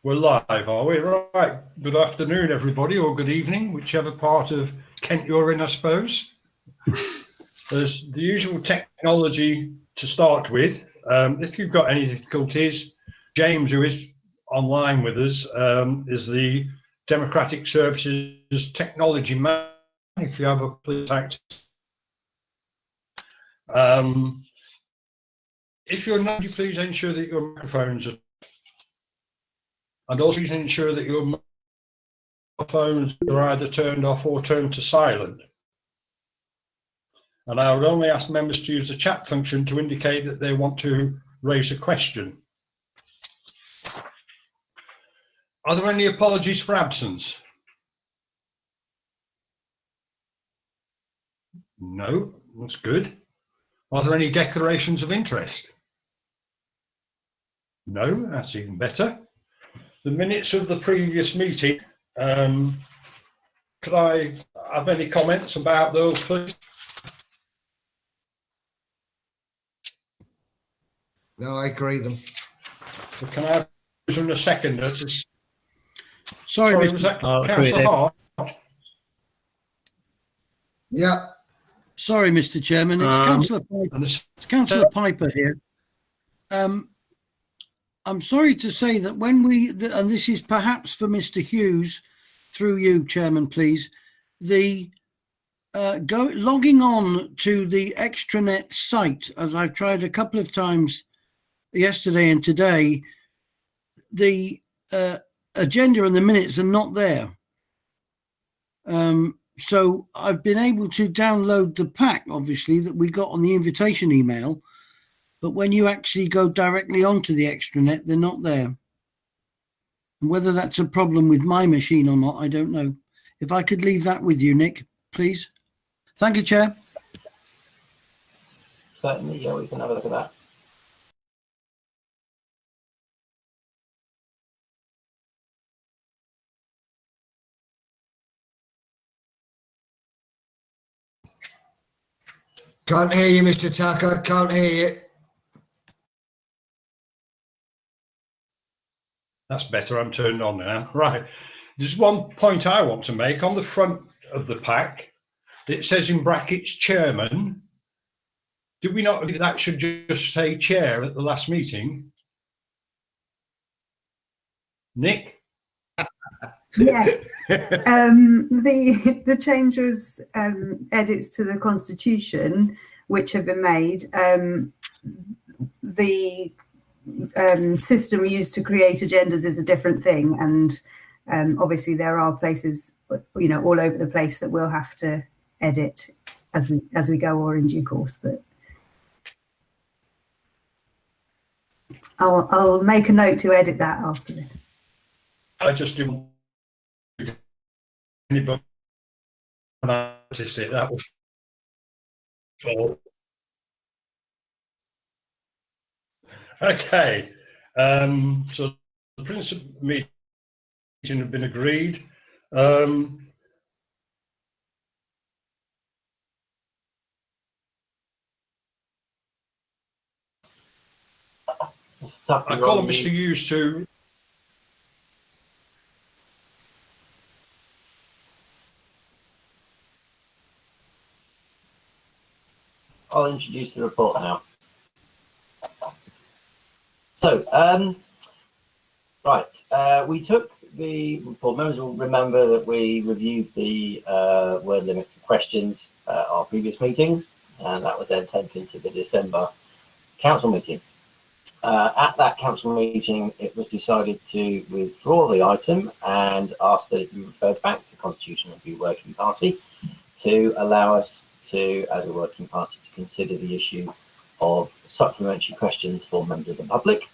We're live, are we? Right. Good afternoon, everybody, or good evening, whichever part of Kent you're in, I suppose. There's the usual technology to start with. If you've got any difficulties, James, who is online with us, is the Democratic Services Technology Man. If you have a please act. If you're not, please ensure that your microphones are, and also please ensure that your phones are either turned off or turned to silent. And I would only ask members to use the chat function to indicate that they want to raise a question. Are there any apologies for absence? No, that's good. Are there any declarations of interest? No, that's even better. The minutes of the previous meeting, could I have any comments about those, please? No, I agree with them. So can I have a second? Sorry, was that Mr. Councillor Hart? Yeah. Sorry, Mr. Chairman. It's Councillor Piper here. I'm sorry to say that when and this is perhaps for Mr. Hughes, through you, Chairman, please, the logging on to the extranet site, as I've tried a couple of times yesterday and today, the agenda and the minutes are not there. So I've been able to download the pack, obviously, that we got on the invitation email, but when you actually go directly onto the extranet, they're not there. And whether that's a problem with my machine or not, I don't know. If I could leave that with you, Nick, please. Thank you, Chair. Certainly, yeah, we can have a look at that. Can't hear you, Mr. Tucker. Can't hear you. That's better. I'm turned on now. Right. There's one point I want to make. On the front of the pack, it says in brackets chairman. Did we not agree that should just say chair at the last meeting? Nick? Yes. The changes, edits to the Constitution, which have been made, the system we use to create agendas is a different thing, and obviously there are places, all over the place that we'll have to edit as we go or in due course. But I'll make a note to edit that after this. I just didn't. Anybody noticed it? That was all. Okay. So the principal meeting have been agreed. I call on Mr. Hughes to. I'll introduce the report now. So, we took the report. Members will remember that we reviewed the word limit for questions at our previous meetings, and that was then taken to the December council meeting. At that council meeting, it was decided to withdraw the item and ask that it be referred back to Constitutional Review Working Party to allow us to, as a working party, to consider the issue of supplementary questions for members of the public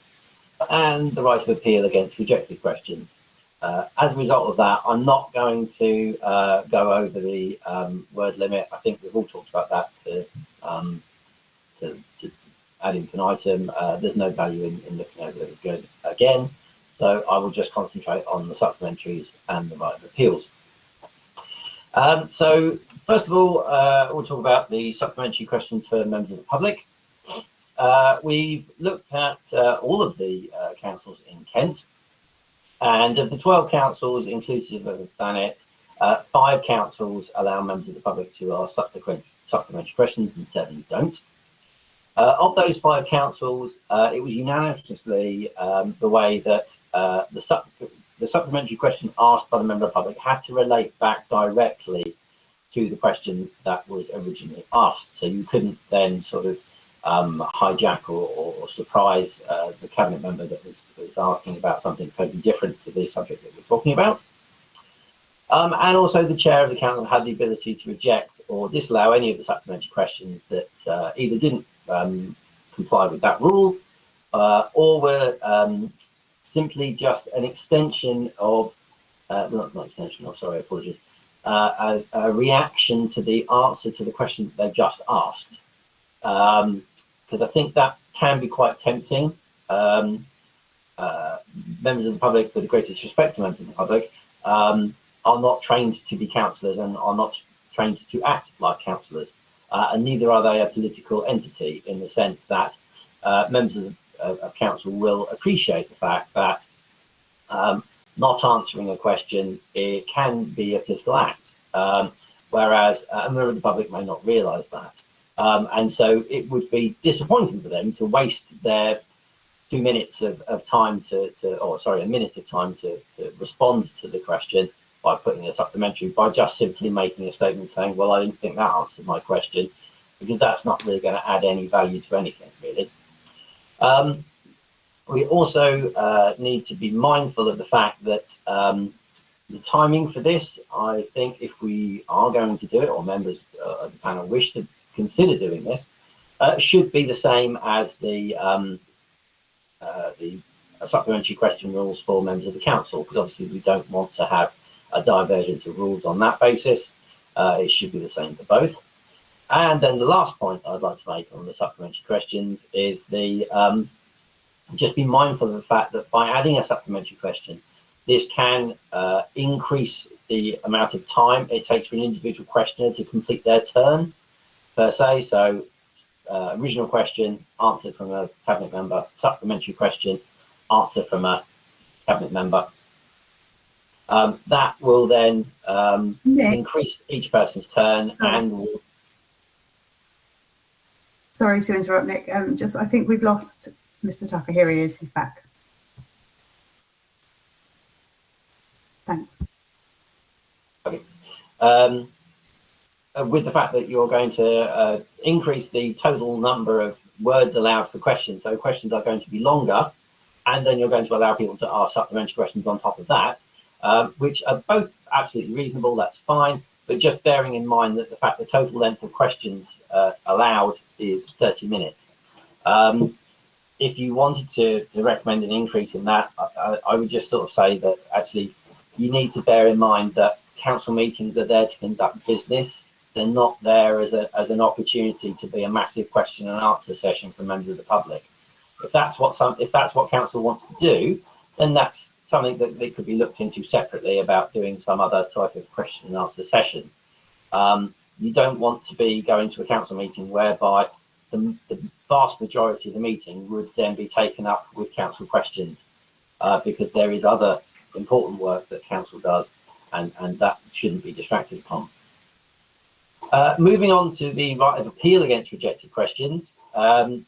and the right of appeal against rejected questions. As a result of that, I'm not going to go over the word limit. I think we've all talked about that to ad infinitum. There's no value in looking over it again. So I will just concentrate on the supplementaries and the right of appeals. So first of all, we'll talk about the supplementary questions for members of the public. We've looked at all of the councils in Kent, And of the 12 councils, inclusive of Thanet, 5 councils allow members of the public to ask supplementary questions and 7 don't. Of those 5 councils, it was unanimously the way that the supplementary question asked by the member of the public had to relate back directly to the question that was originally asked. So you couldn't then sort of hijack or surprise the cabinet member that was asking about something totally different to the subject that we're talking about. And also the chair of the council had the ability to reject or disallow any of the supplementary questions that either didn't comply with that rule or were simply just an extension of, not extension of, sorry, apologies, a reaction to the answer to the question that they just asked. Because I think that can be quite tempting. Members of the public, with the greatest respect to members of the public, are not trained to be councillors and are not trained to act like councillors. And neither are they a political entity in the sense that members of council will appreciate the fact that not answering a question, it can be a political act, whereas a member of the public may not realise that. And so it would be disappointing for them to waste their 2 minutes of time a minute of time to respond to the question by putting a supplementary, by just simply making a statement saying, well, I didn't think that answered my question, because that's not really going to add any value to anything, really. We also need to be mindful of the fact that the timing for this, I think if we are going to do it, or members of the panel wish to consider doing this, should be the same as the supplementary question rules for members of the council, because obviously we don't want to have a diversion to rules on that basis. It should be the same for both. And then the last point I'd like to make on the supplementary questions is the just be mindful of the fact that by adding a supplementary question, this can increase the amount of time it takes for an individual questioner to complete their turn, per se. So original question, answer from a cabinet member, supplementary question, answer from a cabinet member. That will then increase each person's turn. Sorry. And will... Sorry to interrupt, Nick. I think we've lost Mr. Tucker. Here he is. He's back. Thanks. Okay. With the fact that you're going to increase the total number of words allowed for questions, so questions are going to be longer, and then you're going to allow people to ask supplementary questions on top of that, which are both absolutely reasonable, that's fine, but just bearing in mind that the fact the total length of questions allowed is 30 minutes. If you wanted to recommend an increase in that, I would just sort of say that actually you need to bear in mind that council meetings are there to conduct business. They're not there as an opportunity to be a massive question and answer session for members of the public. If that's what council wants to do, then that's something that they could be looked into separately about doing some other type of question and answer session. You don't want to be going to a council meeting whereby the vast majority of the meeting would then be taken up with council questions, because there is other important work that council does, and that shouldn't be distracted from. Moving on to the right of appeal against rejected questions,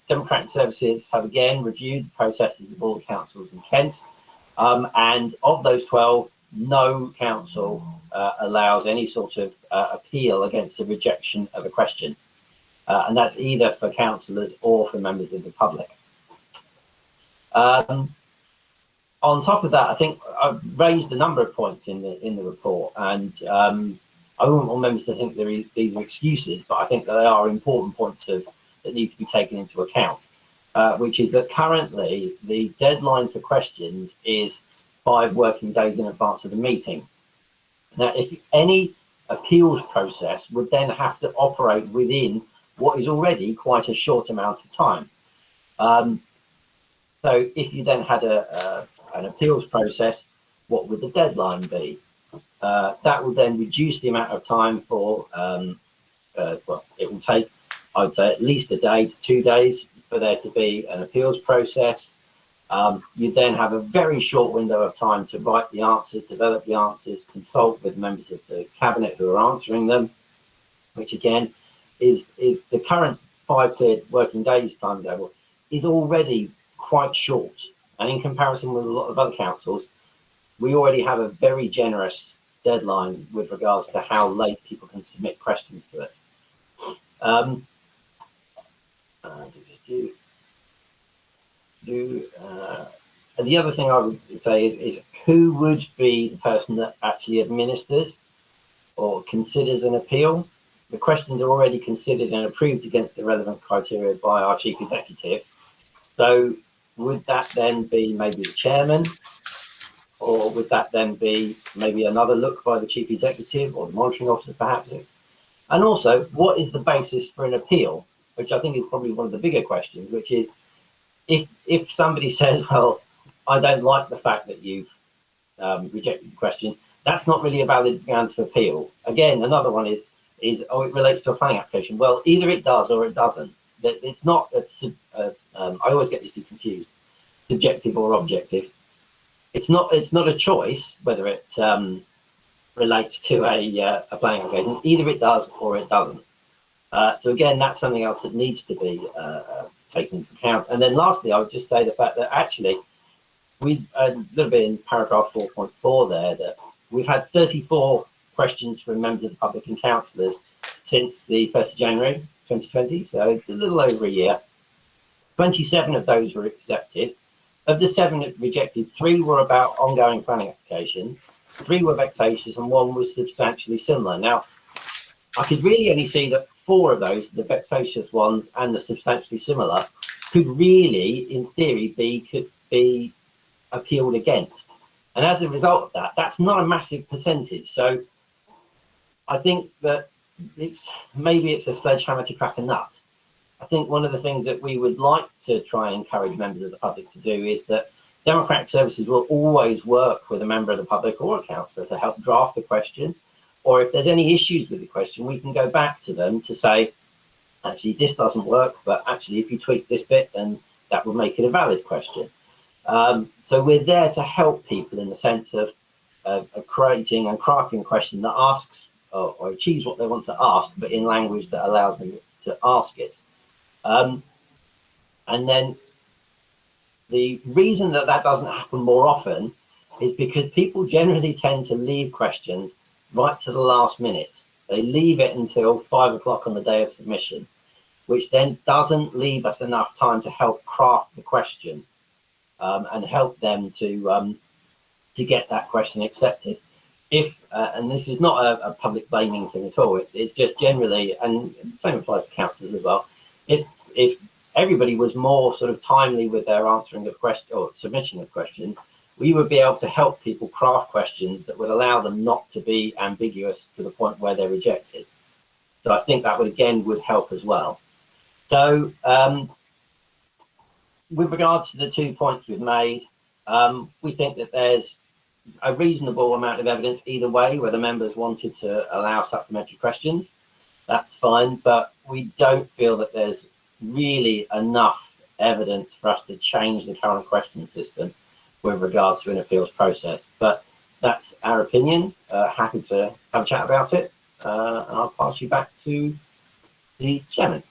Democratic Services have again reviewed the processes of all the councils in Kent, and of those 12, no council allows any sort of appeal against the rejection of a question, and that's either for councillors or for members of the public. On top of that, I think I've raised a number of points in the report, and I wouldn't want members to think these are excuses, but I think that they are important points that need to be taken into account, which is that currently the deadline for questions is 5 working days in advance of the meeting. Now, if any appeals process would then have to operate within what is already quite a short amount of time. So if you then had an appeals process, what would the deadline be? That would then reduce the amount of time for, well, it will take, I would say, at least a day to 2 days for there to be an appeals process. You then have a very short window of time to write the answers, develop the answers, consult with members of the cabinet who are answering them, which again is the current 5 cleared working days timetable is already quite short. And in comparison with a lot of other councils, we already have a very generous deadline with regards to how late people can submit questions to us. And the other thing I would say is who would be the person that actually administers or considers an appeal? The questions are already considered and approved against the relevant criteria by our chief executive. So would that then be maybe the chairman, or would that then be maybe another look by the chief executive or the monitoring officer perhaps? And also, what is the basis for an appeal? Which I think is probably one of the bigger questions, which is if somebody says, well, I don't like the fact that you've rejected the question, that's not really a valid grounds for appeal. Again, another one is oh, it relates to a planning application. Well, either it does or it doesn't. It's not, I always get these two confused, subjective or objective. It's not a choice whether it relates to a planning application. Either it does or it doesn't. So again, that's something else that needs to be taken into account. And then lastly, I would just say the fact that actually we a little bit in paragraph 4.4 there that we've had 34 questions from members of the public and councillors since the 1st of January 2020, so a little over a year. 27 of those were accepted. Of the 7 rejected, 3 were about ongoing planning applications, 3 were vexatious, and 1 was substantially similar. Now, I could really only see that 4 of those, the vexatious ones and the substantially similar, could really, in theory, could be appealed against. And as a result of that, that's not a massive percentage. So I think that maybe it's a sledgehammer to crack a nut. I think one of the things that we would like to try and encourage members of the public to do is that Democratic Services will always work with a member of the public or a councillor to help draft the question. Or if there's any issues with the question, we can go back to them to say, actually, this doesn't work, but actually, if you tweak this bit, then that would make it a valid question. So we're there to help people in the sense of creating and crafting a question that asks or achieves what they want to ask, but in language that allows them to ask it. And then the reason that doesn't happen more often is because people generally tend to leave questions right to the last minute. They leave it until 5 o'clock on the day of submission, which then doesn't leave us enough time to help craft the question and help them to get that question accepted. If and this is not a public blaming thing at all, it's just generally, and the same applies to councillors as well. If everybody was more sort of timely with their answering of questions or submission of questions, we would be able to help people craft questions that would allow them not to be ambiguous to the point where they're rejected. So I think that would help as well. So with regards to the 2 points we've made, we think that there's a reasonable amount of evidence either way, whether members wanted to allow supplementary questions, that's fine, but we don't feel that there's really enough evidence for us to change the current question system with regards to an appeals process. But that's our opinion. Happy to have a chat about it, and I'll pass you back to the chairman.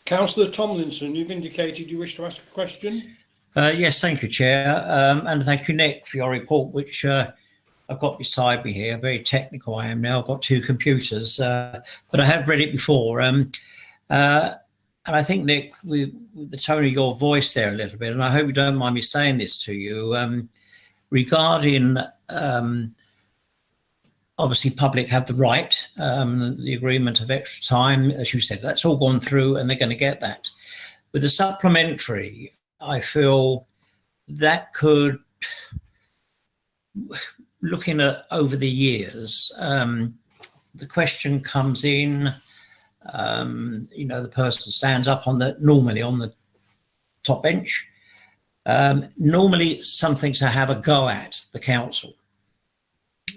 Councillor Tomlinson, you've indicated you wish to ask a question. Yes, thank you, Chair, and thank you, Nick, for your report, which I've got beside me here. Very technical I am now. I've got 2 computers, but I have read it before. And I think, Nick, with the tone of your voice there a little bit, and I hope you don't mind me saying this to you, regarding obviously public have the right, the agreement of extra time, as you said, that's all gone through and they're going to get that. With the supplementary, I feel that could, looking at over the years, the question comes in, the person stands up normally on the top bench. Normally something to have a go at the council.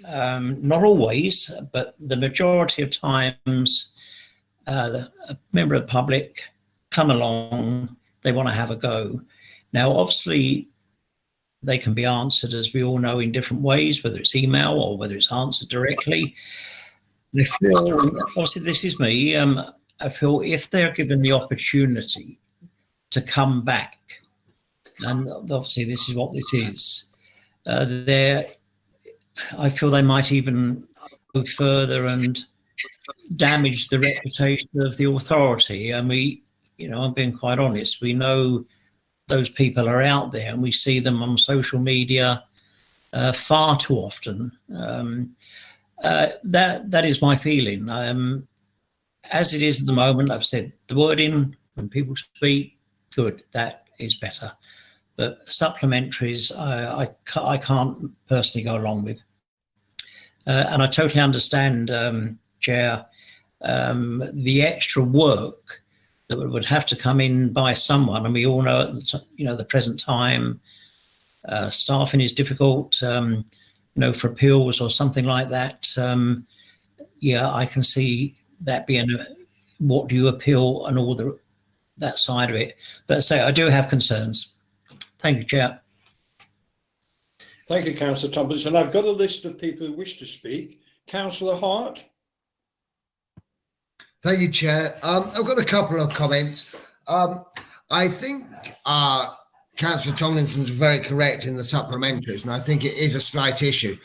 Not always, but the majority of times, a member of the public come along, they want to have a go. Now, obviously, they can be answered, as we all know, in different ways, whether it's email or whether it's answered directly. I feel, obviously, this is me. I feel if they're given the opportunity to come back, and obviously this is what this is, I feel they might even go further and damage the reputation of the authority. And I'm being quite honest, we know those people are out there and we see them on social media far too often. That is my feeling. As it is at the moment, I've said the wording, when people speak, good, that is better. But supplementaries, I can't personally go along with. And I totally understand, Chair, the extra work that would have to come in by someone. And we all know at the present time, staffing is difficult, for appeals or something like that. I can see that being what do you appeal and all that side of it. But I do have concerns. Thank you, Chair. Thank you, Councillor Tomlinson. I've got a list of people who wish to speak. Councillor Hart. Thank you, Chair. I've got a couple of comments. I think Councillor Tomlinson's very correct in the supplementaries, and I think it is a slight issue.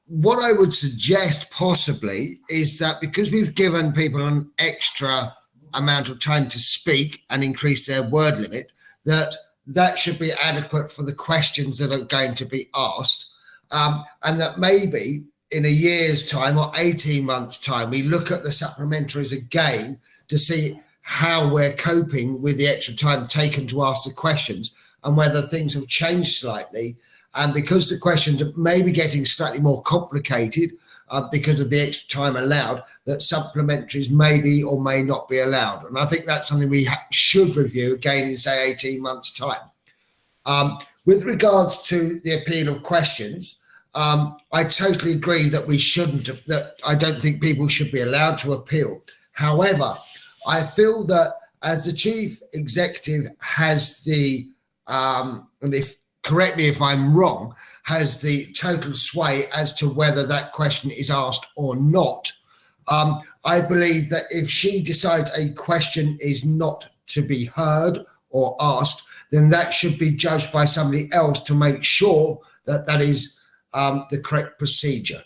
What I would suggest possibly is that because we've given people an extra amount of time to speak and increase their word limit, that should be adequate for the questions that are going to be asked, and that maybe in a year's time or 18 months' time, we look at the supplementaries again to see how we're coping with the extra time taken to ask the questions and whether things have changed slightly. And because the questions are maybe getting slightly more complicated because of the extra time allowed, that supplementaries may be or may not be allowed. And I think that's something we should review again in, say, 18 months' time. With regards to the appeal of questions, I totally agree that we shouldn't, that I don't think people should be allowed to appeal. However, I feel that as the Chief Executive has the, correct me if I'm wrong, has the total sway as to whether that question is asked or not. I believe that if she decides a question is not to be heard or asked, then that should be judged by somebody else to make sure that that is the correct procedure.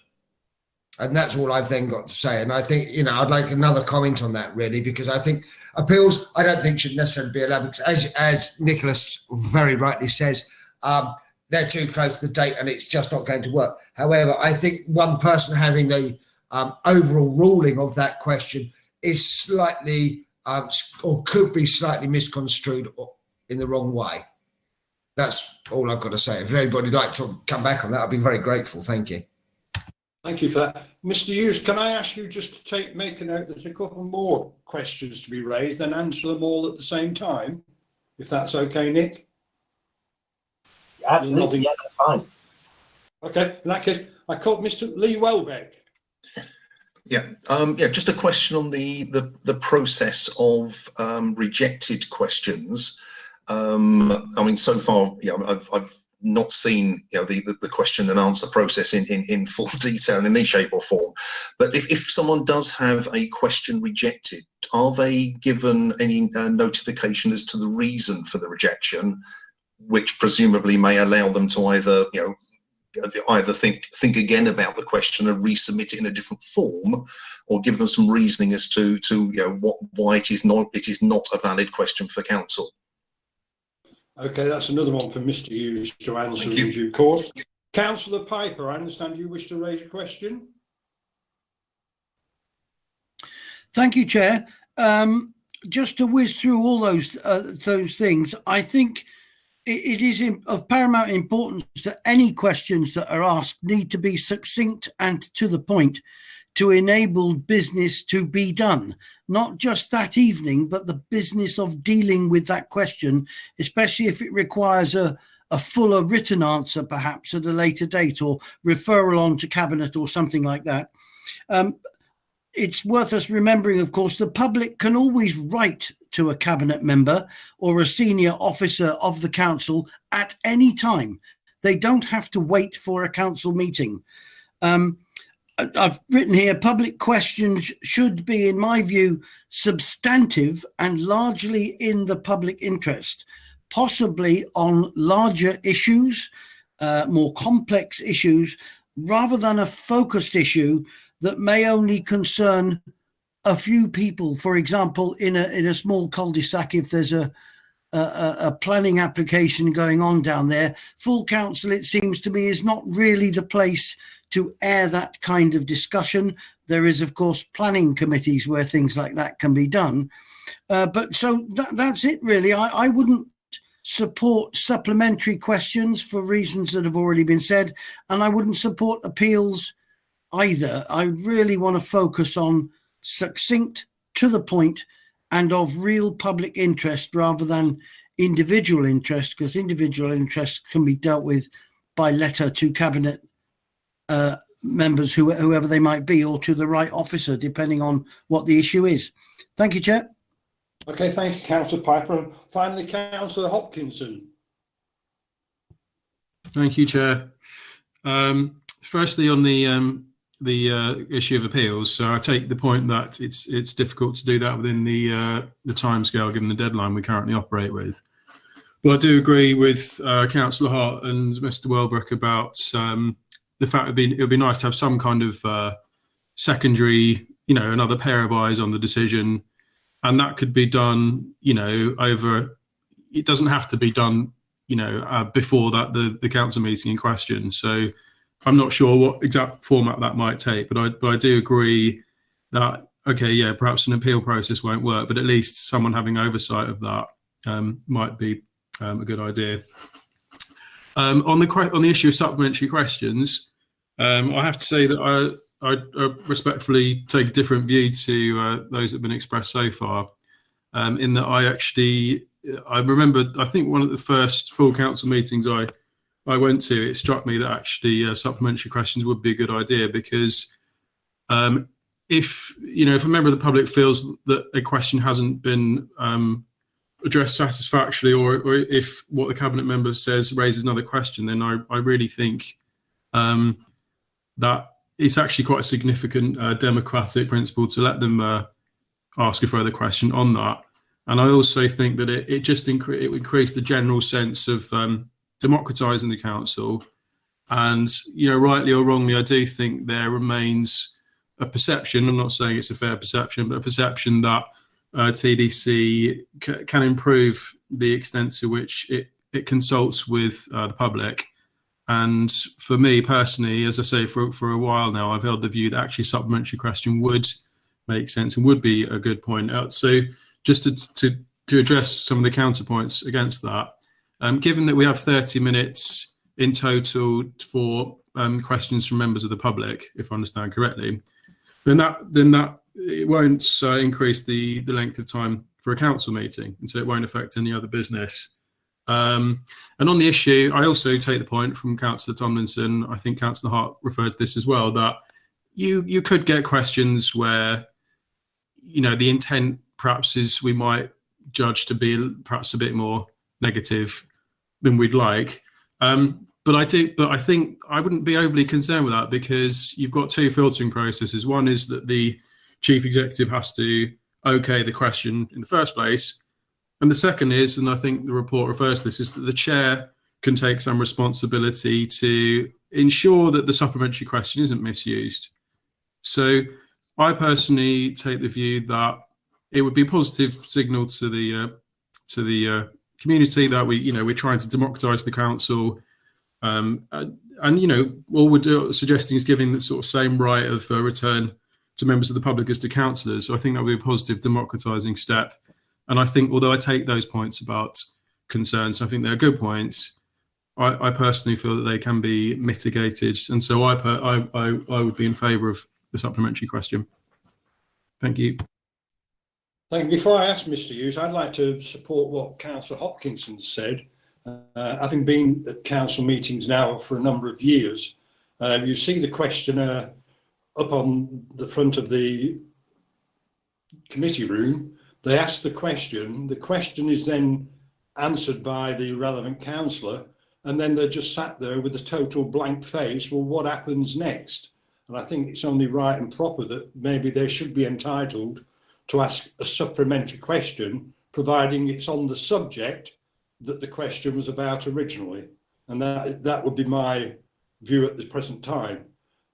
And that's all I've then got to say. And I think, I'd like another comment on that, really, because I think appeals, I don't think should necessarily be allowed, because as Nicholas very rightly says, they're too close to the date and it's just not going to work. However, I think one person having the overall ruling of that question is slightly or could be slightly misconstrued in the wrong way. That's all I've got to say. If anybody would like to come back on that, I'd be very grateful. Thank you. Thank you for that. Mr. Hughes, can I ask you just to make a note? There's a couple more questions to be raised and answer them all at the same time, if that's okay, Nick? Absolutely, yeah, that's fine. Okay, in that case, I call Mr. Lee Welbeck. Yeah, just a question on the process of rejected questions. So far, I've not seen the question and answer process in full detail in any shape or form. But if someone does have a question rejected, are they given any notification as to the reason for the rejection, which presumably may allow them to either think again about the question and resubmit it in a different form, or give them some reasoning as to why it is not a valid question for council? Okay, that's another one for Mr. Hughes to answer in due course. Councillor Piper, I understand you wish to raise a question. Thank you, Chair. Just to whiz through all those things, I think it is of paramount importance that any questions that are asked need to be succinct and to the point to enable business to be done, not just that evening, but the business of dealing with that question, especially if it requires a fuller written answer, perhaps at a later date, or referral on to Cabinet or something like that. It's worth us remembering, of course, the public can always write to a cabinet member or a senior officer of the council at any time. They don't have to wait for a council meeting. I've written here, public questions should be, in my view, substantive and largely in the public interest, possibly on larger issues, more complex issues, rather than a focused issue that may only concern a few people. For example, in a small cul-de-sac, if there's a planning application going on down there, full council, it seems to me, is not really the place to air that kind of discussion. There is, of course, planning committees where things like that can be done. But so that's it, really. I wouldn't support supplementary questions for reasons that have already been said, and I wouldn't support appeals either. I really want to focus on succinct, to the point, and of real public interest rather than individual interest, because individual interests can be dealt with by letter to cabinet members, whoever they might be, or to the right officer, depending on what the issue is. Thank you, Chair. Okay, thank you, Councillor Piper. And finally, Councillor Hopkinson. Thank you, Chair. Firstly, on the issue of appeals, so I take the point that it's difficult to do that within the timescale given the deadline we currently operate with. But I do agree with Councillor Hart and Mr. Welbrook about the fact it would be nice to have some kind of secondary, another pair of eyes on the decision, and that could be done, over. It doesn't have to be done, before the council meeting in question. So I'm not sure what exact format that might take, but I do agree that, okay, yeah, perhaps an appeal process won't work, but at least someone having oversight of that might be a good idea. On the issue of supplementary questions, I have to say that I respectfully take a different view to those that have been expressed so far, in that I remember, I think one of the first full council meetings I went to, it struck me that actually supplementary questions would be a good idea, because if a member of the public feels that a question hasn't been addressed satisfactorily, or if what the cabinet member says raises another question, then I really think that it's actually quite a significant democratic principle to let them ask a further question on that. And I also think that it just increased the general sense of democratising the council. And, rightly or wrongly, I do think there remains a perception, I'm not saying it's a fair perception, but a perception that TDC can improve the extent to which it consults with the public. And for me personally, as I say, for a while now, I've held the view that actually supplementary question would make sense and would be a good point out. So just to address some of the counterpoints against that, given that we have 30 minutes in total for questions from members of the public, if I understand correctly, then that it won't increase the length of time for a council meeting, and so it won't affect any other business. And on the issue, I also take the point from Councillor Tomlinson, I think Councillor Hart referred to this as well, that you could get questions where, the intent perhaps is we might judge to be perhaps a bit more negative than we'd like. But I think I wouldn't be overly concerned with that, because you've got two filtering processes. One is that the chief executive has to okay the question in the first place. And the second is, and I think the report refers to this, is that the chair can take some responsibility to ensure that the supplementary question isn't misused. So I personally take the view that it would be a positive signal to the community that we're trying to democratise the council, and all we're suggesting is giving the sort of same right of return to members of the public as to councillors. So I think that would be a positive democratising step. And I think, although I take those points about concerns, I think they're good points. I personally feel that they can be mitigated, and so I would be in favour of the supplementary question. Thank you. Thank you. Before I ask Mr. Hughes, I'd like to support what Councillor Hopkinson said. Having been at council meetings now for a number of years, you see the questioner up on the front of the committee room, They ask the question is then answered by the relevant counsellor, and then they're just sat there with a total blank face. Well, what happens next? And I think it's only right and proper that maybe they should be entitled to ask a supplementary question, providing it's on the subject that the question was about originally. And that would be my view at the present time.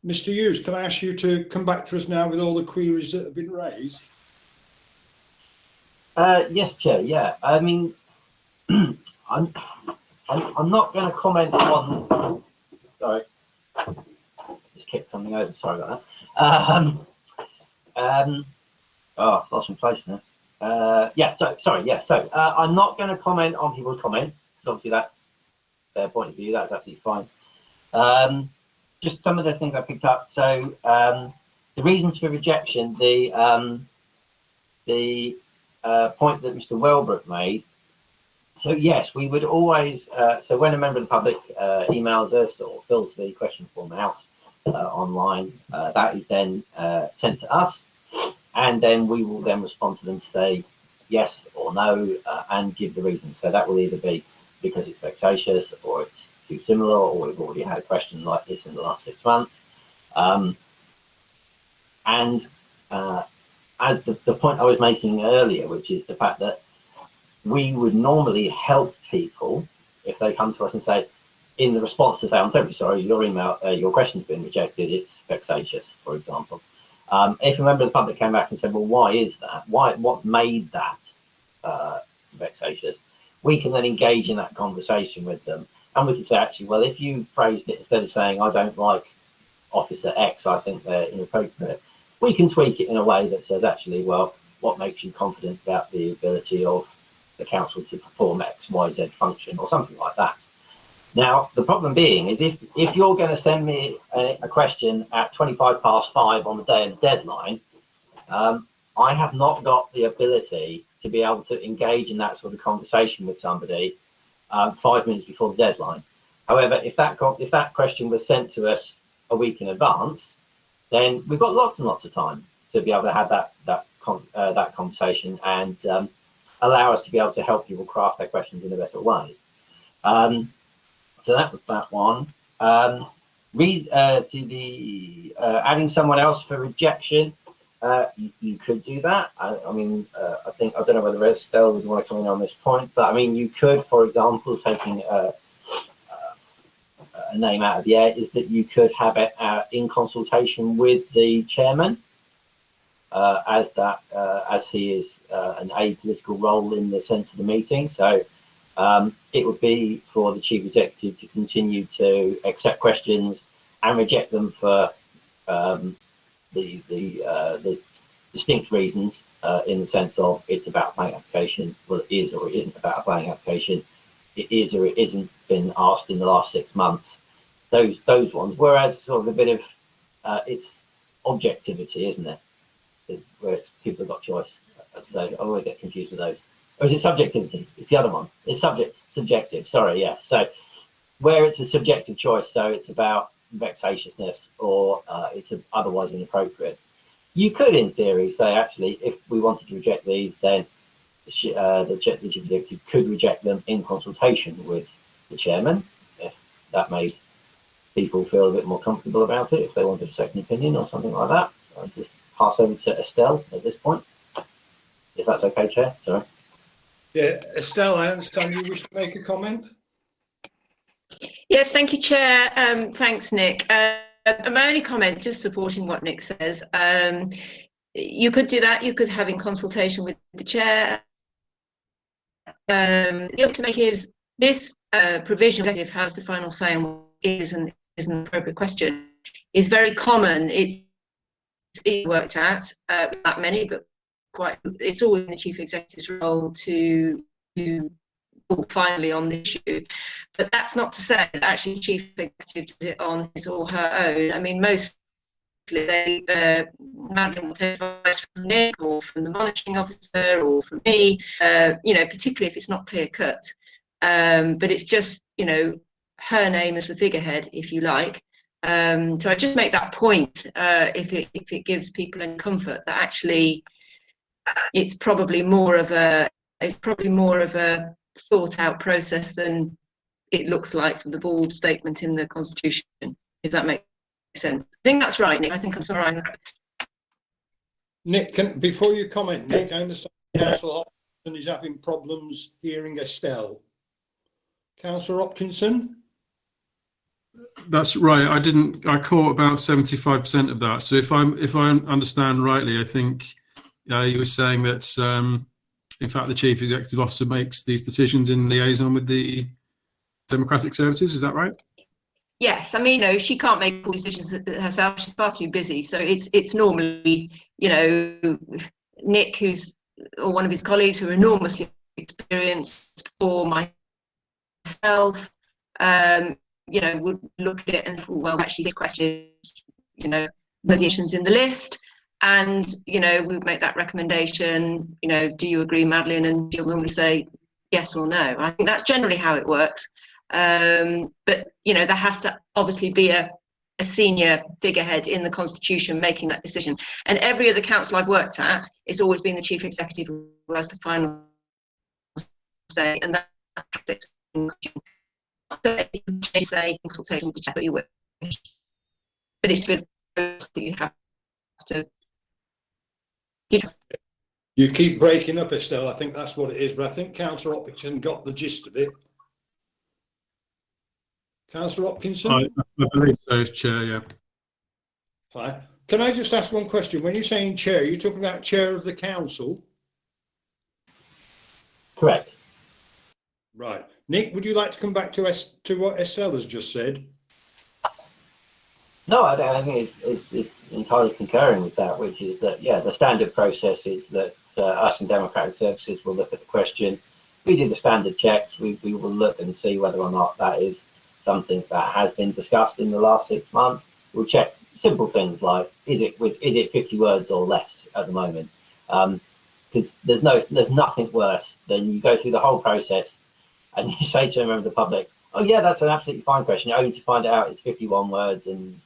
Mr. Hughes, can I ask you to come back to us now with all the queries that have been raised? Yes, Chair. Yeah, I mean, I'm not going to comment on. Sorry, just kicked something over. Sorry about that. Oh, lost my place now. Yeah. Sorry. Yeah. So I'm not going to comment on people's comments because obviously that's their point of view. That's absolutely fine. Just some of the things I picked up. So the reasons for rejection. The point that Mr. Welbrook made. So yes, we would always. So when a member of the public emails us or fills the question form out online, that is then sent to us, and then we will then respond to them to say yes or no and give the reasons. So that will either be because it's vexatious, or it's too similar, or we've already had a question like this in the last 6 months. As the point I was making earlier, which is the fact that we would normally help people if they come to us and say, in the response to say, I'm terribly sorry, your email, your question's been rejected, it's vexatious, for example. If a member of the public came back and said, well, why is that? What made that vexatious? We can then engage in that conversation with them. And we can say, actually, well, if you phrased it instead of saying, I don't like Officer X, I think they're inappropriate, we can tweak it in a way that says, actually, well, what makes you confident about the ability of the council to perform X, Y, Z function or something like that? Now, the problem being is if you're going to send me a question at 5:25 on the day of the deadline, I have not got the ability to be able to engage in that sort of conversation with somebody 5 minutes before the deadline. However, if that question was sent to us a week in advance, then we've got lots and lots of time to be able to have that conversation and allow us to be able to help people craft their questions in a better way. So that was that one. Adding someone else for rejection, you could do that. I mean, I don't know whether Estelle would want to come in on this point, but I mean, you could, for example, taking a name out of the air, is that you could have it in consultation with the chairman, as he is an apolitical role in the sense of the meeting. So it would be for the chief executive to continue to accept questions and reject them for the distinct reasons, in the sense of it's about a planning application. Well, it is or it isn't about a planning application. It is or it isn't been asked in the last 6 months. Those ones. Whereas sort of a bit of it's objectivity, isn't it? Where it's people have got choice. So I always get confused with those. Or is it subjectivity? It's the other one. It's subjective. Sorry, yeah. So where it's a subjective choice, so it's about vexatiousness or it's otherwise inappropriate. You could, in theory, say actually, if we wanted to reject these, then the chief executive could reject them in consultation with the chairman, if that made people feel a bit more comfortable about it, if they wanted a second opinion or something like that. I'll just pass over to Estelle at this point, if that's okay, Chair. Sorry. Yeah, Estelle, I understand you wish to make a comment. Yes, thank you, Chair. Thanks, Nick. My only comment, just supporting what Nick says, you could do that. You could have in consultation with the Chair. The other to make is this provision, executive has the final say on what is an appropriate question, is very common. It's worked out, not that many, but quite. It's always in the chief executive's role to talk finally on the issue. But that's not to say that actually the chief executive does it on his or her own. I mean, mostly they will take advice from Nick or from the monitoring officer or from me, particularly if it's not clear cut. But it's just, her name as the figurehead, if you like. So I just make that point, if it gives people any comfort, that actually it's probably more of a thought out process than it looks like from the bold statement in the Constitution, if that makes sense. I think that's right, Nick. I think I'm sorry. Nick, before you comment, Nick, I understand Councillor Hopkinson is having problems hearing Estelle. Councillor Hopkinson? That's right. I caught about 75% of that. So if I understand rightly, I think you were saying that in fact the Chief Executive Officer makes these decisions in liaison with the Democratic Services. Is that right? Yes, I mean, she can't make all decisions herself. She's far too busy. So it's normally, Nick, or one of his colleagues who are enormously experienced, or myself, would look at it and, well, actually, this question is, the additions in the list, and we would make that recommendation. Do you agree, Madeline? And she'll normally say yes or no. I think that's generally how it works. But there has to obviously be a senior figurehead in the Constitution making that decision. And every other council I've worked at, it's always been the Chief Executive who has the final say, and that's say consultation with the chair that you wish. But it's good that you have to. You keep breaking up, Estelle. I think that's what it is, but I think Councillor Hopkinson got the gist of it. Councillor Hopkinson? I believe so, Chair, yeah. Hi. Can I just ask one question? When you're saying chair, you're talking about chair of the council? Correct. Right. Nick, would you like to come back to what Estelle has just said? No, I think it's entirely concurring with that, which is that, the standard process is that us and Democratic Services will look at the question. We do the standard checks. We will look and see whether or not that is something that has been discussed in the last 6 months. We'll check simple things like, is it 50 words or less at the moment? Because there's nothing worse than you go through the whole process and you say to a member of the public, oh yeah, that's an absolutely fine question, only to find out it's 51 words and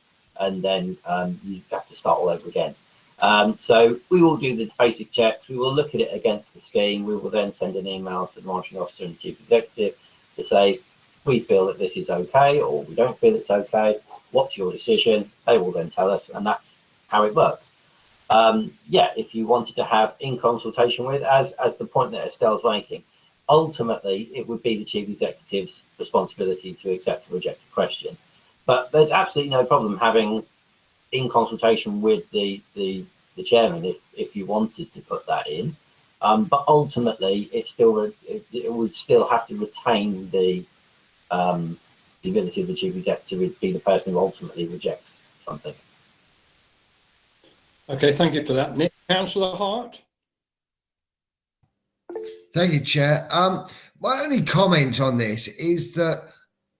then you have to start all over again. So we will do the basic checks. We will look at it against the scheme. We will then send an email to the Marshal Officer and the Chief Executive to say, we feel that this is okay, or we don't feel it's okay. What's your decision? They will then tell us, and that's how it works. If you wanted to have in consultation with, as the point that Estelle's making, ultimately it would be the Chief Executive's responsibility to accept or reject a question. But there's absolutely no problem having in consultation with the chairman if you wanted to put that in. But ultimately, it would still have to retain the ability of the Chief Executive to be the person who ultimately rejects something. Okay, thank you for that, Nick. Councillor Hart? Thank you, Chair. My only comment on this is that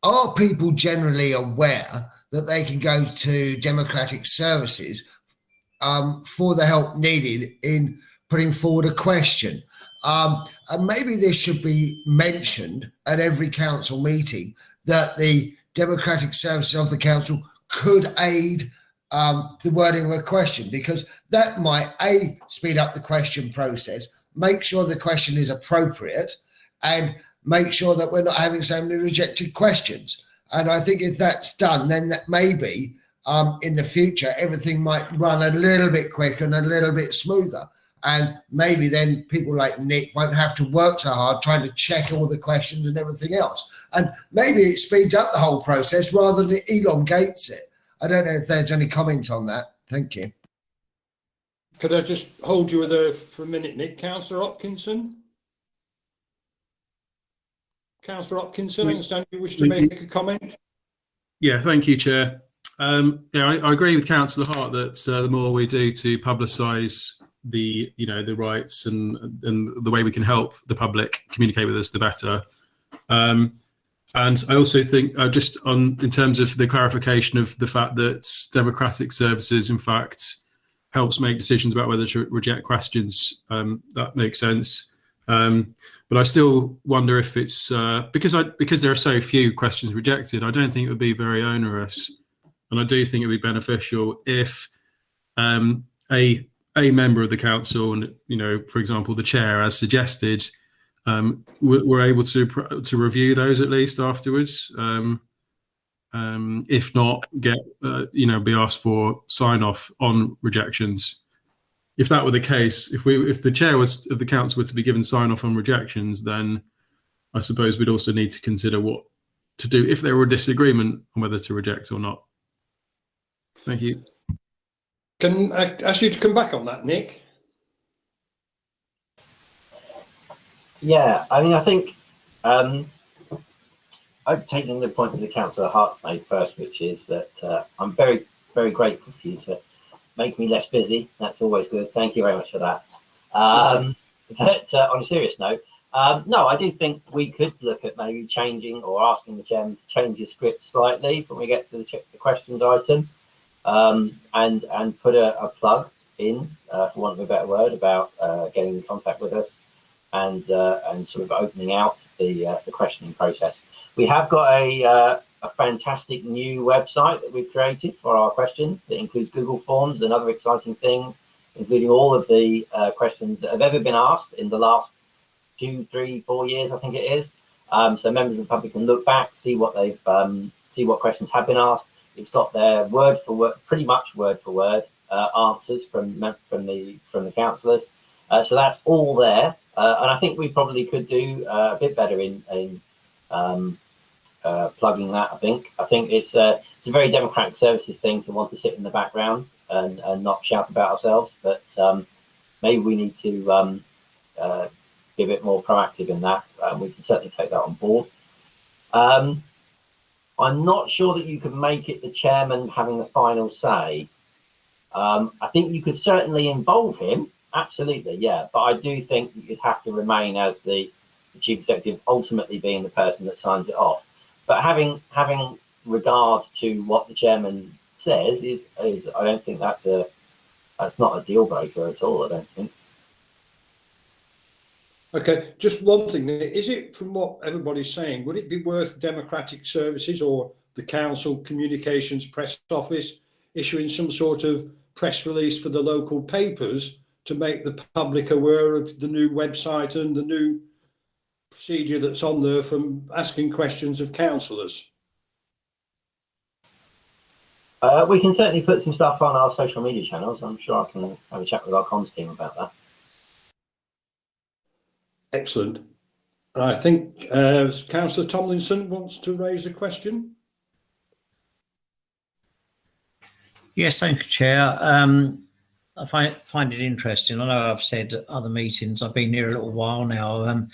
are people generally aware that they can go to Democratic Services for the help needed in putting forward a question? And maybe this should be mentioned at every council meeting that the Democratic Services of the council could aid the wording of a question, because that might speed up the question process, make sure the question is appropriate, and make sure that we're not having so many rejected questions. And I think if that's done, then that maybe in the future everything might run a little bit quicker and a little bit smoother. And maybe then people like Nick won't have to work so hard trying to check all the questions and everything else. And maybe it speeds up the whole process rather than it elongates it. I don't know if there's any comment on that. Thank you. Could I just hold you there for a minute, Nick? Councillor Hopkinson? Councillor Hopkinson, I understand you wish to make a comment? Yeah, thank you, Chair. I agree with Councillor Hart that the more we do to publicise the rights and the way we can help the public communicate with us, the better. And I also think in terms of the clarification of the fact that Democratic Services, in fact, helps make decisions about whether to reject questions, that makes sense. But I still wonder if it's because there are so few questions rejected, I don't think it would be very onerous. And I do think it would be beneficial if a member of the council, and for example, the chair, as suggested, we're able to review those at least afterwards. If not, get be asked for sign off on rejections. If that were the case, if the chair of the council were to be given sign off on rejections, then I suppose we'd also need to consider what to do if there were a disagreement on whether to reject or not. Thank you. Can I ask you to come back on that, Nick? Yeah, I mean, I think I've taken the point that the Councillor Hart made first, which is that I'm very, very grateful for you to make me less busy. That's always good. Thank you very much for that. But on a serious note, no, I do think we could look at maybe changing or asking the chairman to change his script slightly when we get to the questions item, and put a plug in, for want of a better word, about getting in contact with us and sort of opening out the questioning process. We have got a fantastic new website that we've created for our questions that includes Google Forms and other exciting things, including all of the questions that have ever been asked in the last 2, 3, 4 years, I think it is. So members of the public can look back, see what they've see what questions have been asked. It's got their word for word, pretty much word for word answers from the councillors. So that's all there, and I think we probably could do a bit better in plugging that. I think it's a very democratic services thing to want to sit in the background and not shout about ourselves, but maybe we need to be a bit more proactive in that. We can certainly take that on board. I'm not sure that you can make it the chairman having the final say. I think you could certainly involve him, absolutely, yeah. But I do think you'd have to remain as the chief executive, ultimately being the person that signs it off. But having regard to what the chairman says is I don't think that's not a deal breaker at all. I don't think. Okay, just one thing. Is it, from what everybody's saying, would it be worth Democratic Services or the Council Communications Press Office issuing some sort of press release for the local papers to make the public aware of the new website and the new procedure that's on there from asking questions of councillors? We can certainly put some stuff on our social media channels. I'm sure I can have a chat with our comms team about that. Excellent. I think Councillor Tomlinson wants to raise a question. Yes, thank you, Chair. I find it interesting. I know I've said at other meetings, I've been here a little while now.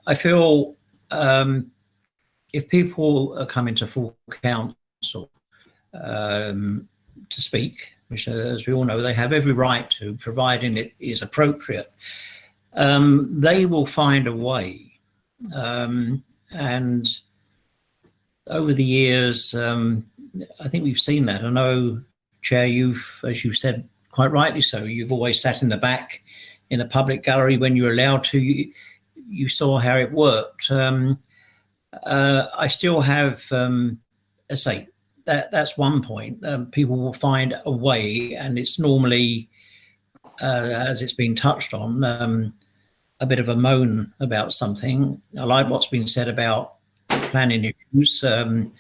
I feel if people are coming to full council to speak, which as we all know, they have every right to, providing it is appropriate, they will find a way. And over the years, I think we've seen that. I know, Chair, as you said, quite rightly so, you've always sat in the back in the public gallery when you're allowed to. You saw how it worked. I still have, I say, that's one point. People will find a way, and it's normally, as it's been touched on, a bit of a moan about something. I like what's been said about planning issues, and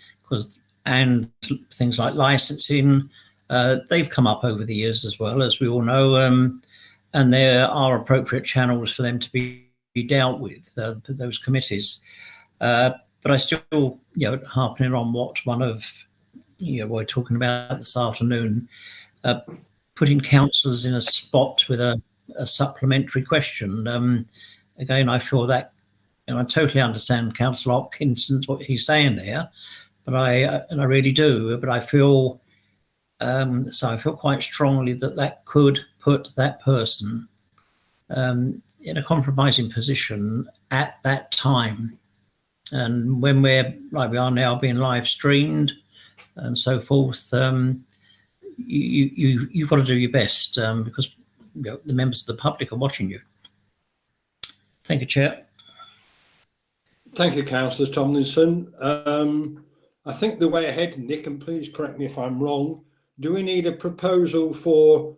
things like licensing. They've come up over the years as well, as we all know, and there are appropriate channels for them to be dealt with, those committees. But I still, harping on what one of, we're talking about this afternoon, putting councillors in a spot with a supplementary question. Again, I feel that, I totally understand Councillor Hopkinson's what he's saying there, but I really do. But I feel, I feel quite strongly that could put that person in a compromising position at that time. And when we're like we are now, being live streamed and so forth, you've got to do your best, because the members of the public are watching you. Thank you, Chair. Thank you, Councillor Tomlinson. I think the way ahead, Nick, and please correct me if I'm wrong, do we need a proposal for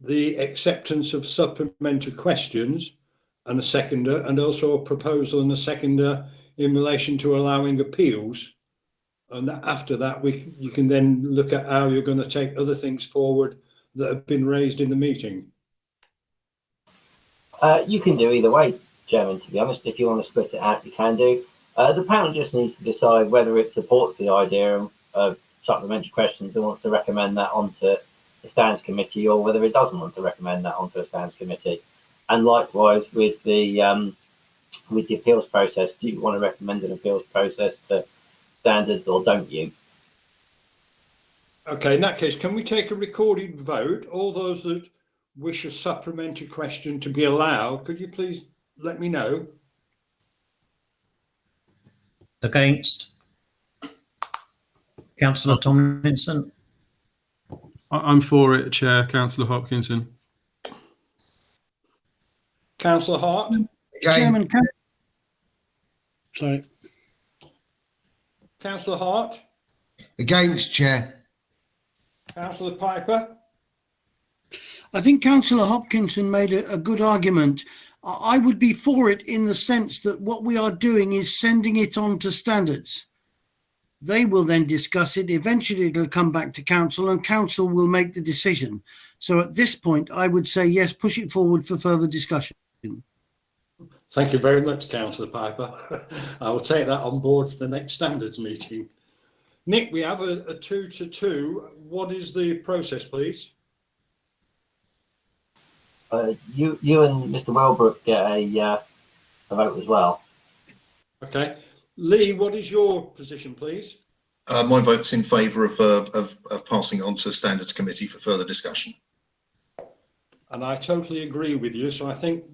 the acceptance of supplementary questions and a seconder, and also a proposal and a seconder in relation to allowing appeals. And after that, you can then look at how you're going to take other things forward that have been raised in the meeting. You can do either way, Chairman, to be honest. If you want to split it out, you can do. The panel just needs to decide whether it supports the idea of supplementary questions and wants to recommend that onto the standards committee, or whether it doesn't want to recommend that onto a standards committee. And likewise with the appeals process, do you want to recommend an appeals process to standards or don't you? Okay, in that case, can we take a recorded vote? All those that wish a supplementary question to be allowed, could you please let me know? Against? Councillor Tomlinson? I'm for it, Chair. Councillor Hopkinson. Councillor Hart? Chairman, sorry. Councillor Hart? Against, Chair. Councillor Piper? I think Councillor Hopkinson made a good argument. I would be for it in the sense that what we are doing is sending it on to standards. They will then discuss it. Eventually, it'll come back to council and council will make the decision. So at this point, I would say, yes, push it forward for further discussion. Thank you very much, Councillor Piper. I will take that on board for the next standards meeting. Nick, we have a 2-2. What is the process, please? You and Mr. Welbrook get a vote as well. Okay. Lee, what is your position, please? My vote's in favour of passing it on to Standards Committee for further discussion. And I totally agree with you. So I think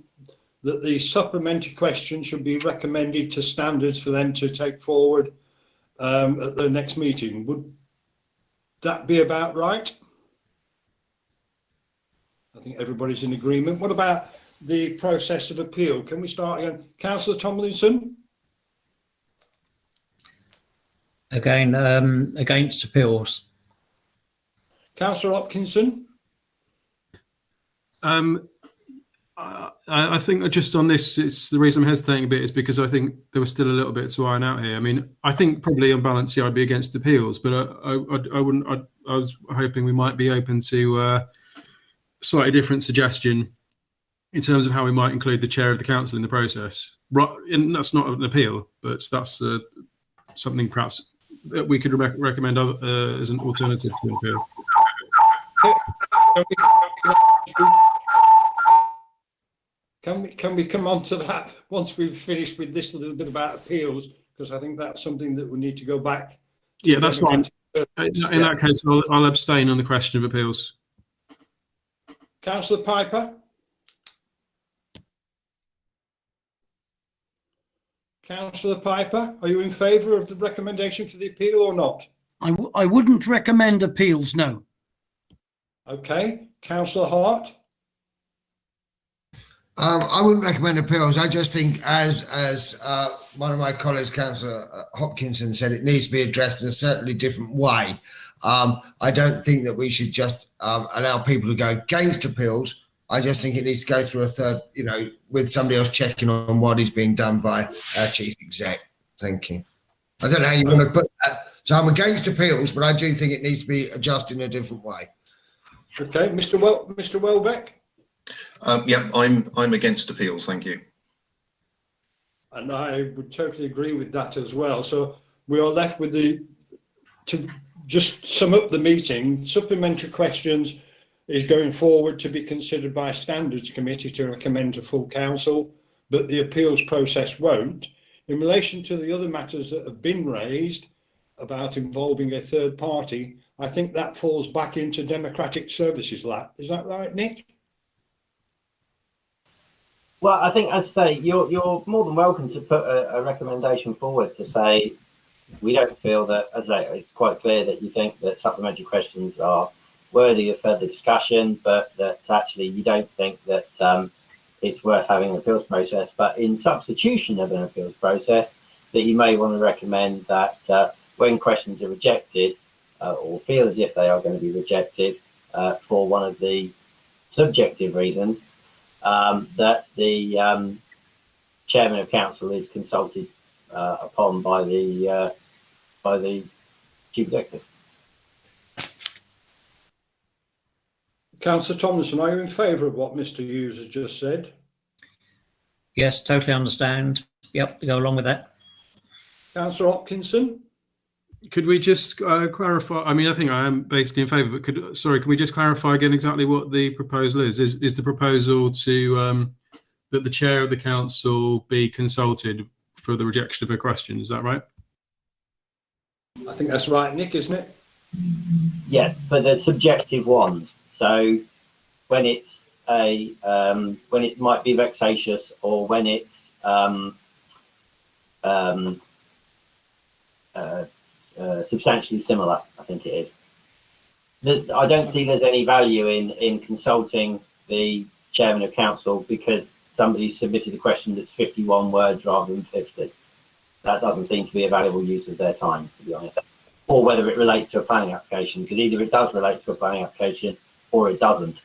that the supplementary question should be recommended to standards for them to take forward at the next meeting. Would that be about right? I think everybody's in agreement. What about the process of appeal? Can we start again? Councillor Tomlinson? Again, against appeals. Councillor Hopkinson? I think just on this, it's the reason I'm hesitating a bit is because I think there was still a little bit to iron out here. I mean, I think probably on balance, yeah, I'd be against appeals, but I wouldn't. I was hoping we might be open to slightly different suggestion in terms of how we might include the chair of the council in the process. Right, and that's not an appeal, but that's something perhaps that we could recommend as an alternative to an appeal. Can we come on to that once we've finished with this little bit about appeals? Because I think that's something that we need to go back to. Yeah, that's fine. In that case, I'll abstain on the question of appeals. Councillor Piper? Councillor Piper, are you in favour of the recommendation for the appeal or not? I wouldn't recommend appeals, no. Okay. Councillor Hart? I wouldn't recommend appeals. I just think, as one of my colleagues, Councillor Hopkinson, said, it needs to be addressed in a certainly different way. I don't think that we should just allow people to go against appeals. I just think it needs to go through a third, with somebody else checking on what is being done by our chief exec. Thank you. I don't know how you want to put that. So I'm against appeals, but I do think it needs to be adjusted in a different way. Okay, Mr. Welbeck? Yeah, I'm against appeals. Thank you. And I would totally agree with that as well. So we are left with to just sum up the meeting, supplementary questions is going forward to be considered by standards committee to recommend to full council, but the appeals process won't. In relation to the other matters that have been raised about involving a third party, I think that falls back into Democratic Services lap. Is that right, Nick? Well, I think, as I say, you're more than welcome to put a recommendation forward to say we don't feel that, as I say, it's quite clear that you think that supplementary questions are worthy of further discussion, but that actually you don't think that it's worth having an appeals process. But in substitution of an appeals process, that you may want to recommend that when questions are rejected or feel as if they are going to be rejected for one of the subjective reasons, that the chairman of council is consulted upon by the chief executive. Councillor Tomlinson, are you in favour of what Mr. Hughes has just said? Yes, totally understand. Yep, to go along with that. Councillor Hopkinson? Could we just clarify? I mean, I think I am basically in favour, but can we just clarify again exactly what the proposal is? Is the proposal to that the chair of the council be consulted for the rejection of a question? Is that right? I think that's right, Nick, isn't it? Yeah, but they're subjective ones. So when it's when it might be vexatious, or when it's substantially similar, I think it is. I don't see there's any value in consulting the chairman of council because somebody submitted a question that's 51 words rather than 50. That doesn't seem to be a valuable use of their time, to be honest. Or whether it relates to a planning application, because either it does relate to a planning application or it doesn't.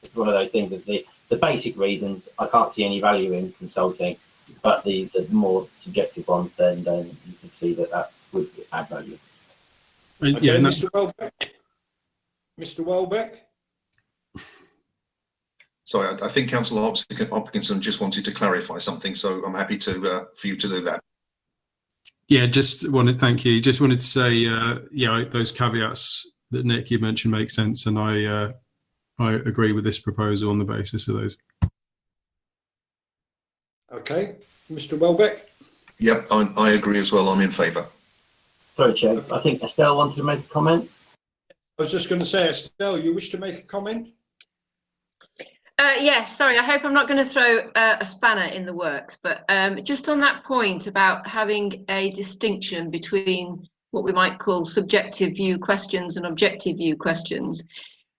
It's one of those things that the basic reasons I can't see any value in consulting, but the more subjective ones, then you can see that would add value. Okay, Yeah, Mr. Welbeck. Mr. Welbeck. Sorry, I think Councillor Hopkinson just wanted to clarify something, so I'm happy to for you to do that. Yeah, thank you. Just wanted to say, yeah, those caveats that Nick, you mentioned make sense, and I agree with this proposal on the basis of those. Okay, Mr. Welbeck. Yep, I agree as well. I'm in favour. Sorry, Chair. I think Estelle wanted to make a comment. I was just going to say, Estelle, you wish to make a comment? Yes, sorry, I hope I'm not going to throw a spanner in the works, but just on that point about having a distinction between what we might call subjective view questions and objective view questions.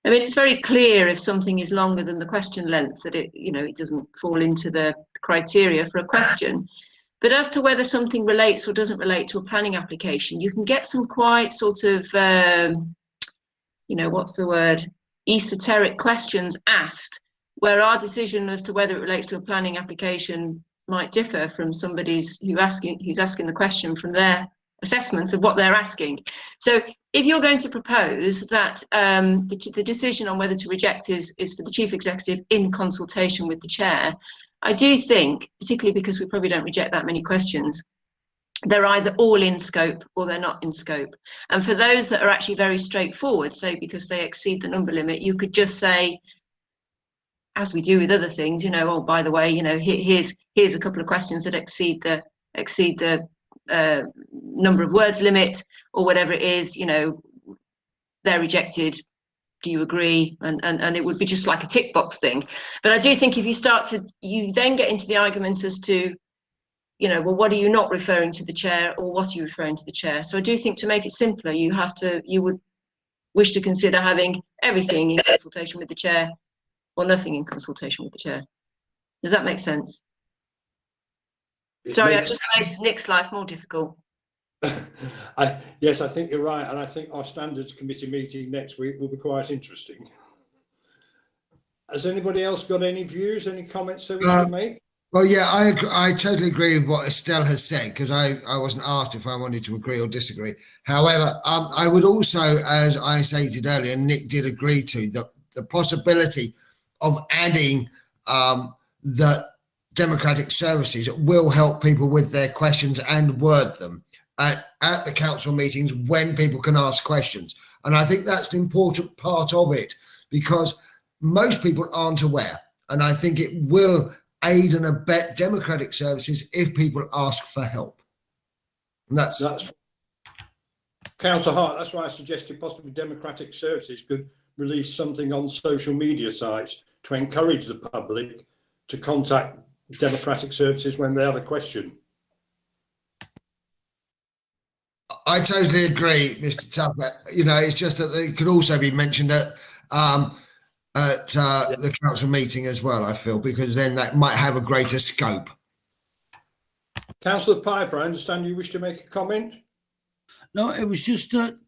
I mean, it's very clear if something is longer than the question length that it doesn't fall into the criteria for a question. But as to whether something relates or doesn't relate to a planning application, you can get some quite sort of, what's the word, esoteric questions asked, where our decision as to whether it relates to a planning application might differ from somebody's who's asking the question from their assessment of what they're asking. So if you're going to propose that the decision on whether to reject is for the chief executive in consultation with the chair, I do think, particularly because we probably don't reject that many questions, they're either all in scope or they're not in scope. And for those that are actually very straightforward, say because they exceed the number limit, you could just say, as we do with other things, oh, by the way, here's a couple of questions that exceed the number of words limit or whatever it is, they're rejected. Do you agree? And it would be just like a tick box thing. But I do think if you then get into the argument as to, well, what are you not referring to the chair or what are you referring to the chair? So I do think to make it simpler, you would wish to consider having everything in consultation with the chair or nothing in consultation with the chair. Does that make sense? Sorry, I've just made Nick's life more difficult. Yes, I think you're right, and I think our standards committee meeting next week will be quite interesting. Has anybody else got any views, any comments they wish to make? Well, yeah, I totally agree with what Estelle has said, because I wasn't asked if I wanted to agree or disagree. However, I would also, as I stated earlier, Nick did agree to the possibility of adding that democratic services will help people with their questions and word them at the council meetings when people can ask questions. And I think that's an important part of it, because most people aren't aware. And I think it will aid and abet democratic services if people ask for help. And that's Councillor Hart, that's why I suggested possibly democratic services could release something on social media sites to encourage the public to contact democratic services when they have a question. I totally agree, Mr. Tupper. It's just that it could also be mentioned at the council meeting as well, I feel, because then that might have a greater scope. Councillor Piper, I understand you wish to make a comment? No, it was just that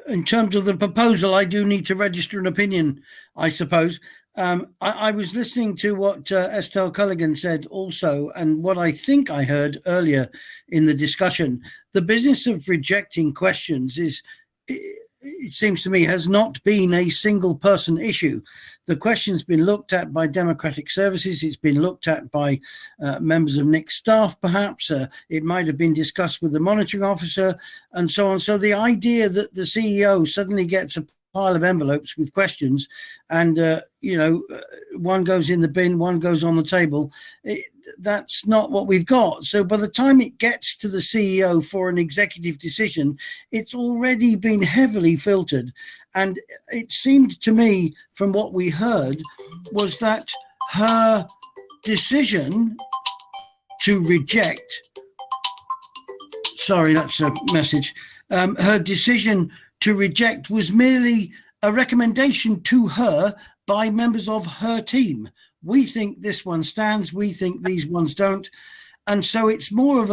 in terms of the proposal, I do need to register an opinion, I suppose. I was listening to what Estelle Culligan said also, and what I think I heard earlier in the discussion. The business of rejecting questions it seems to me, has not been a single person issue. The question's been looked at by Democratic Services. It's been looked at by members of Nick's staff, perhaps. It might have been discussed with the monitoring officer and so on. So the idea that the CEO suddenly gets a pile of envelopes with questions and, one goes in the bin, one goes on the table, that's not what we've got. So by the time it gets to the CEO for an executive decision, it's already been heavily filtered. And it seemed to me from what we heard was that her decision to reject, sorry, that's a message. Her decision to reject was merely a recommendation to her by members of her team. We think this one stands. We think these ones don't. And so it's more of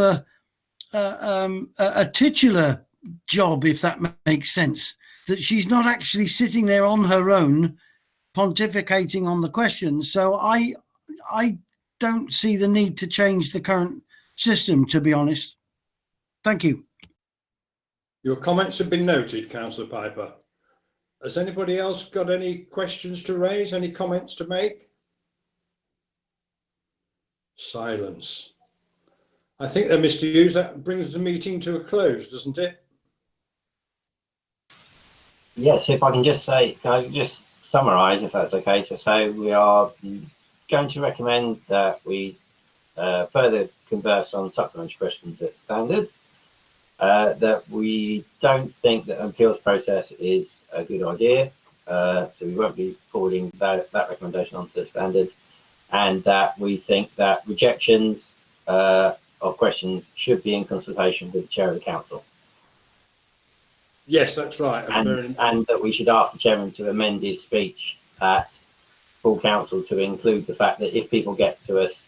a titular job, if that makes sense, that she's not actually sitting there on her own pontificating on the questions. So I don't see the need to change the current system, to be honest. Thank you. Your comments have been noted, Councillor Piper. Has anybody else got any questions to raise, any comments to make? Silence. I think that, Mr. Hughes, that brings the meeting to a close, doesn't it? Yes, if I can just say, can I just summarise, if that's okay, to say we are going to recommend that we further converse on supplementary questions at standards, that we don't think that an appeals process is a good idea, so we won't be forwarding that recommendation onto the standards, and that we think that rejections of questions should be in consultation with the chair of the council. Yes, that's right. And that we should ask the chairman to amend his speech at full council to include the fact that if people get to us,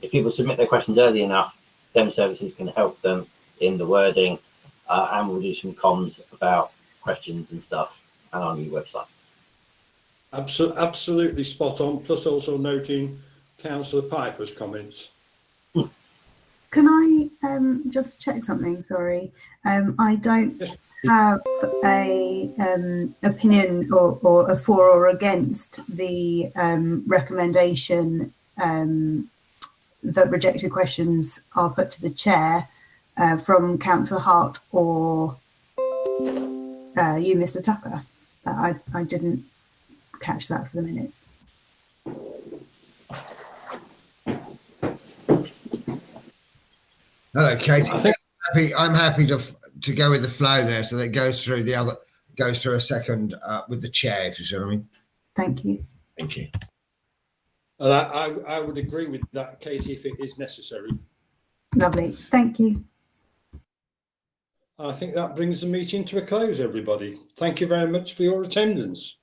if people submit their questions early enough, Dem Services can help them in the wording, and we'll do some comms about questions and stuff and our new website. Absolutely spot on, plus also noting Councillor Piper's comments. Can I just check something? Sorry, I don't have a opinion or a for or against the recommendation that rejected questions are put to the chair from Councillor Hart or you, Mr. Tucker. I didn't catch that for the minutes. Hello, Katie. I'm happy to go with the flow there, so that it goes through a second with the chair, if you see what I mean. Thank you. Thank you. I would agree with that, Katie, if it is necessary. Lovely. Thank you. I think that brings the meeting to a close, everybody. Thank you very much for your attendance.